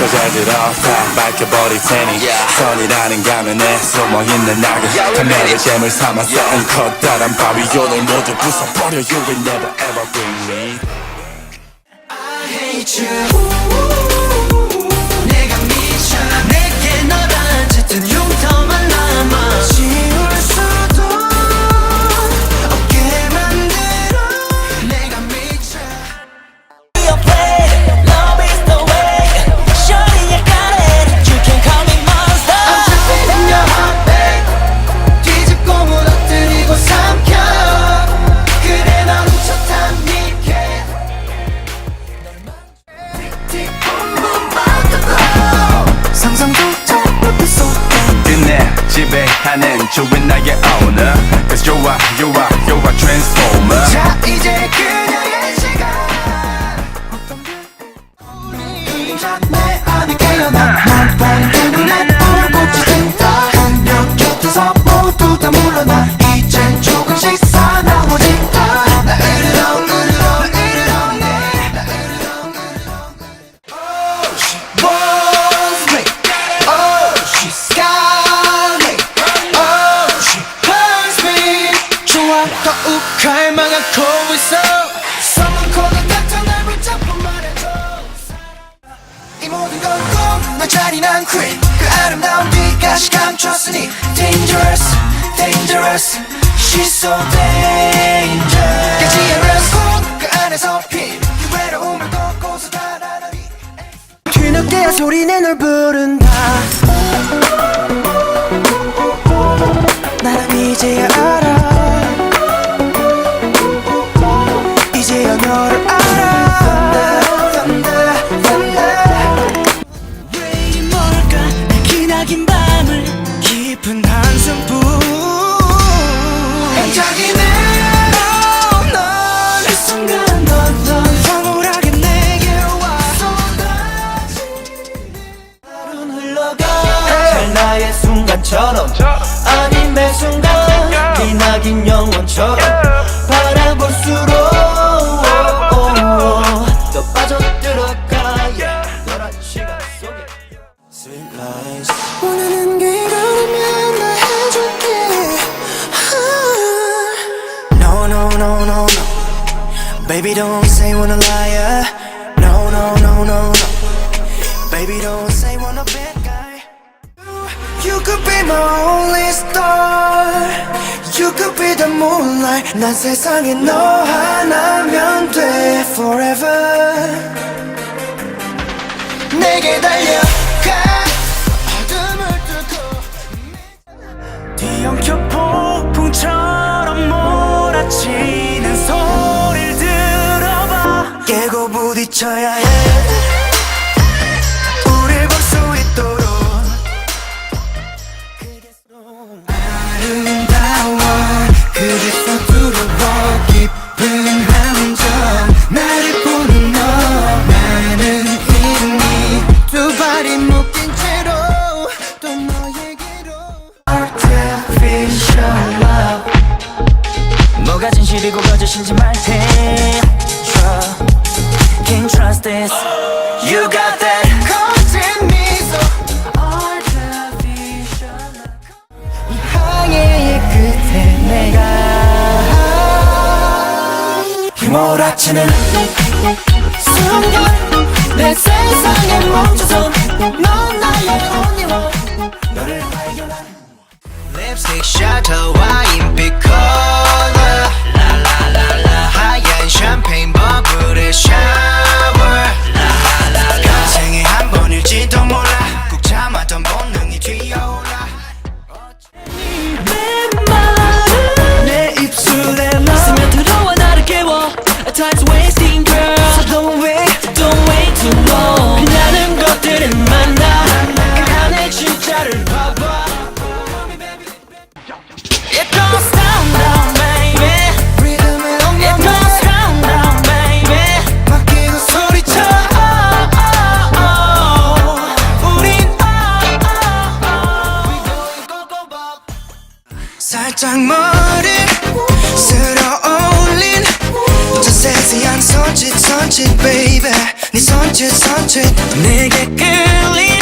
더 잘 들어 다 밝혀버릴 테니 선이라는 가면에 숨어있는 나를 카메라를 잼을 삼았어 이 커다란 바위온을 모두 부숴버려 You will never ever bring me I hate you 내가 미쳐 내게 너란 짙은 흉터만 남아 지울 수도 없게 만들어 내가 미쳐 Your play, love is the way Surely I got it, you can call me monster I'm trapped in your heart, babe 뒤집고 무너뜨리고 삼켜 그래 넌 훔쳤단 니게 상상조차 못했어 끝내 지배하는 주인 나의 owner Cause you are transformer 자 이제 그녀의 시간 그림자 내 안에 깨어나 난 번개눈에 불꽃이 든다 한 명 곁에서 모두 다 물러나 이젠 조금씩 사나워진다 나 으르렁 나 으르렁 Oh she wants me Oh she's got me Oh she hurts me 좋아 더욱 갈망하고 있어 Someone call the doctor 날 붙잡고 말해줘 이 모든 건 꿈 널 잔인한 queen 그 아름다운 뒷가시 감췄으니 Dangerous, dangerous She's so dangerous Dangerous 그 안에서 핀 그 외로움을 걷고서 달아나니 뒤늦게 소리내 널 부른다 나는 이제야 알아 이제야 너를 알아 왜 이리 멀까 내 기나긴 밤을 깊은 한숨뿐 반짝이는 넌 이 순간 넌 황홀하게 내게 와 하루는 흘러가 찰나의 순간처럼 아닌 매 순간 기나긴 영원처럼 바라볼수록 더 빠져들어가 너란 시간 속에 Sweet lies 원하는 게 이거라면 나 해줄게 No no no no no Baby don't say wanna liar No no no no no Baby don't say wanna bad guy You could be my only star You could be the moonlight 난 세상에 너 하나면 돼 Forever 내게 달려가 어둠을 뚫고 뒤엉켜 폭풍처럼 몰아치는 소리를 들어봐 깨고 부딪혀야 해 우릴 볼 수 있도록 아름다워 그래서 두려워 깊은 함정 나를 보는 너 나는 이미 두 발이 묶인 채로 또 너에게로 Artificial love 뭐가 진실이고 거짓인지 말해 Can't trust this You got that 거짓 미소 Artificial love 이 항해의 끝에 내가 휘몰아치는 순간 내 세상에 멈춰서 넌 나의 only one 너를 발견한 립스틱 셔터 와인빛 컬러 라라라라 하얀 샴페인 버블의 샤워 라라라라 생에 한 번일지도 몰라 꾹 참았던 본능이 튀어올라 내 입술에 너 스며들어와 나를 깨워 Time's wasting girl So don't wait too long 빛나는 것들은 만나 그 안에 진짜를 봐봐 It goes down down baby Rhythm에 It goes down down baby 맡기고 소리쳐 우린 We going go go pop 살짝 머리 쓸어 올린 저 세세한 손짓 baby 네 손짓 내게 끌리는